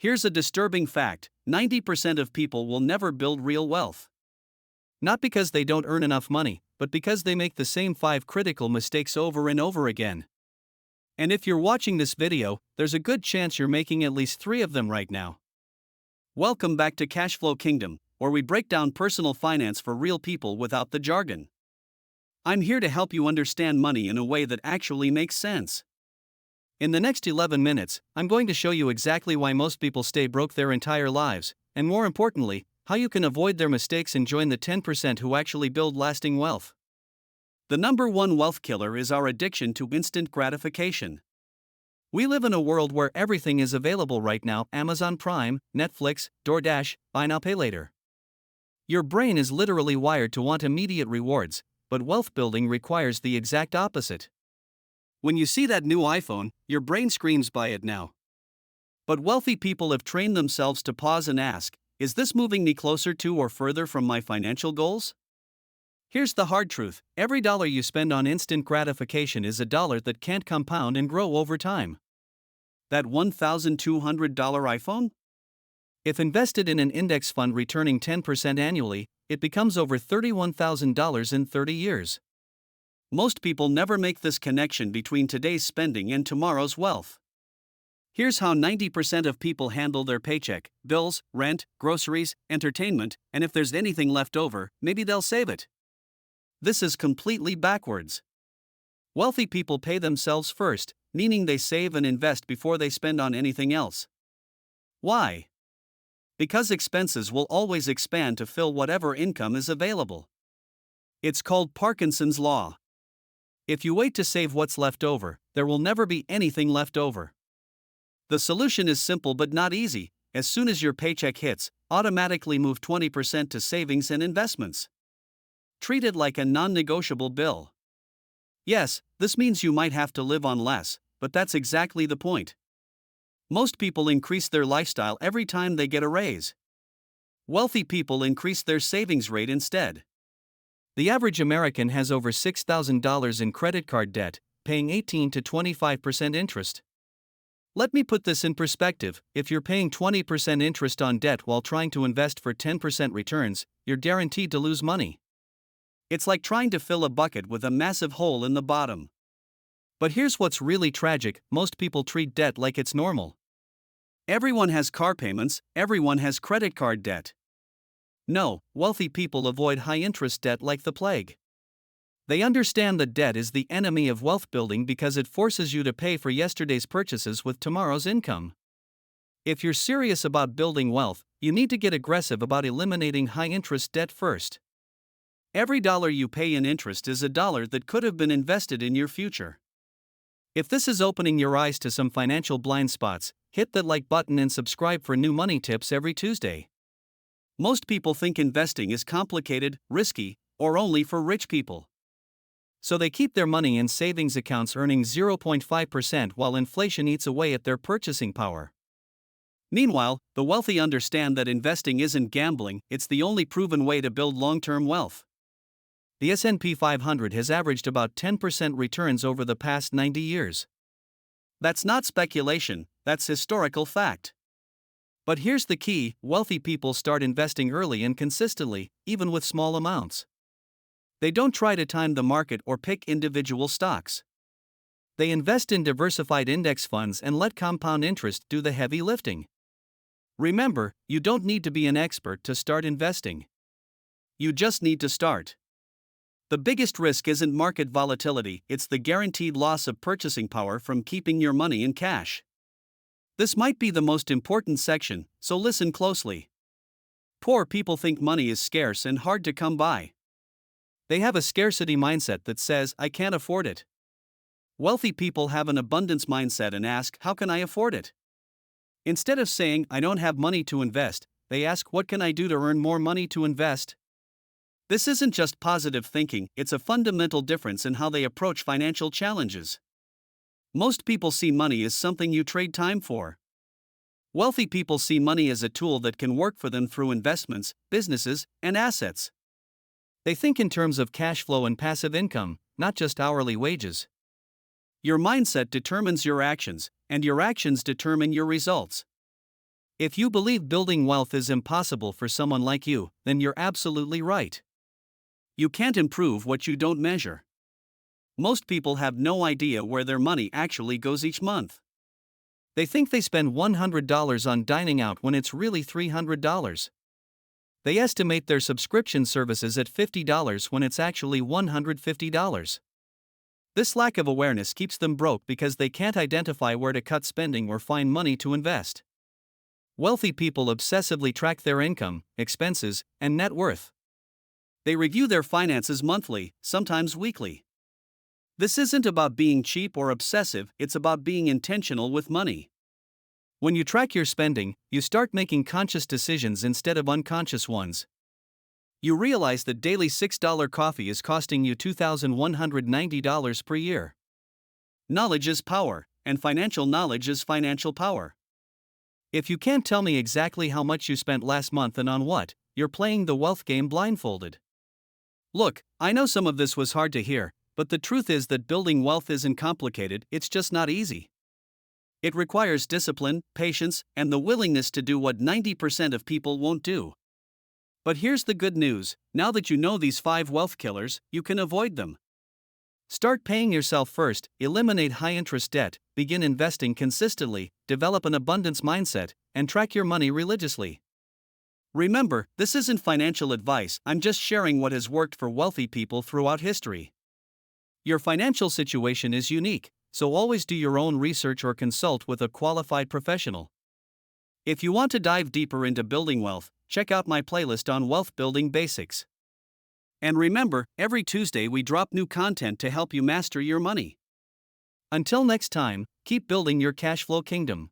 Here's a disturbing fact: 90% of people will never build real wealth. Not because they don't earn enough money, but because they make the same 5 critical mistakes over and over again. And if you're watching this video, there's a good chance you're making at least 3 of them right now. Welcome back to Cashflow Kingdom, where we break down personal finance for real people without the jargon. I'm here to help you understand money in a way that actually makes sense. In the next 11 minutes, I'm going to show you exactly why most people stay broke their entire lives, and more importantly, how you can avoid their mistakes and join the 10% who actually build lasting wealth. The number one wealth killer is our addiction to instant gratification. We live in a world where everything is available right now: Amazon Prime, Netflix, DoorDash, buy now pay later. Your brain is literally wired to want immediate rewards, but wealth building requires the exact opposite. When you see that new iPhone, your brain screams, buy it now. But wealthy people have trained themselves to pause and ask, is this moving me closer to or further from my financial goals? Here's the hard truth: every dollar you spend on instant gratification is a dollar that can't compound and grow over time. That $1,200 iPhone? If invested in an index fund returning 10% annually, it becomes over $31,000 in 30 years. Most people never make this connection between today's spending and tomorrow's wealth. Here's how 90% of people handle their paycheck: bills, rent, groceries, entertainment, and if there's anything left over, maybe they'll save it. This is completely backwards. Wealthy people pay themselves first, meaning they save and invest before they spend on anything else. Why? Because expenses will always expand to fill whatever income is available. It's called Parkinson's Law. If you wait to save what's left over, there will never be anything left over. The solution is simple but not easy. As soon as your paycheck hits, automatically move 20% to savings and investments. Treat it like a non-negotiable bill. Yes, this means you might have to live on less, but that's exactly the point. Most people increase their lifestyle every time they get a raise. Wealthy people increase their savings rate instead. The average American has over $6,000 in credit card debt, paying 18 to 25% interest. Let me put this in perspective: if you're paying 20% interest on debt while trying to invest for 10% returns, you're guaranteed to lose money. It's like trying to fill a bucket with a massive hole in the bottom. But here's what's really tragic: most people treat debt like it's normal. Everyone has car payments, everyone has credit card debt. No, wealthy people avoid high-interest debt like the plague. They understand that debt is the enemy of wealth building because it forces you to pay for yesterday's purchases with tomorrow's income. If you're serious about building wealth, you need to get aggressive about eliminating high-interest debt first. Every dollar you pay in interest is a dollar that could have been invested in your future. If this is opening your eyes to some financial blind spots, hit that like button and subscribe for new money tips every Tuesday. Most people think investing is complicated, risky, or only for rich people. So they keep their money in savings accounts earning 0.5% while inflation eats away at their purchasing power. Meanwhile, the wealthy understand that investing isn't gambling, it's the only proven way to build long-term wealth. The S&P 500 has averaged about 10% returns over the past 90 years. That's not speculation, that's historical fact. But here's the key: wealthy people start investing early and consistently, even with small amounts. They don't try to time the market or pick individual stocks. They invest in diversified index funds and let compound interest do the heavy lifting. Remember, you don't need to be an expert to start investing. You just need to start. The biggest risk isn't market volatility, it's the guaranteed loss of purchasing power from keeping your money in cash. This might be the most important section, so listen closely. Poor people think money is scarce and hard to come by. They have a scarcity mindset that says, I can't afford it. Wealthy people have an abundance mindset and ask, how can I afford it? Instead of saying, I don't have money to invest, they ask, what can I do to earn more money to invest? This isn't just positive thinking, it's a fundamental difference in how they approach financial challenges. Most people see money as something you trade time for. Wealthy people see money as a tool that can work for them through investments, businesses, and assets. They think in terms of cash flow and passive income, not just hourly wages. Your mindset determines your actions, and your actions determine your results. If you believe building wealth is impossible for someone like you, then you're absolutely right. You can't improve what you don't measure. Most people have no idea where their money actually goes each month. They think they spend $100 on dining out when it's really $300. They estimate their subscription services at $50 when it's actually $150. This lack of awareness keeps them broke because they can't identify where to cut spending or find money to invest. Wealthy people obsessively track their income, expenses, and net worth. They review their finances monthly, sometimes weekly. This isn't about being cheap or obsessive, it's about being intentional with money. When you track your spending, you start making conscious decisions instead of unconscious ones. You realize that daily $6 coffee is costing you $2,190 per year. Knowledge is power, and financial knowledge is financial power. If you can't tell me exactly how much you spent last month and on what, you're playing the wealth game blindfolded. Look, I know some of this was hard to hear, but the truth is that building wealth isn't complicated, it's just not easy. It requires discipline, patience, and the willingness to do what 90% of people won't do. But here's the good news: now that you know these 5 wealth killers, you can avoid them. Start paying yourself first, eliminate high-interest debt, begin investing consistently, develop an abundance mindset, and track your money religiously. Remember, this isn't financial advice, I'm just sharing what has worked for wealthy people throughout history. Your financial situation is unique, so always do your own research or consult with a qualified professional. If you want to dive deeper into building wealth, check out my playlist on wealth building basics. And remember, every Tuesday we drop new content to help you master your money. Until next time, keep building your cash flow kingdom.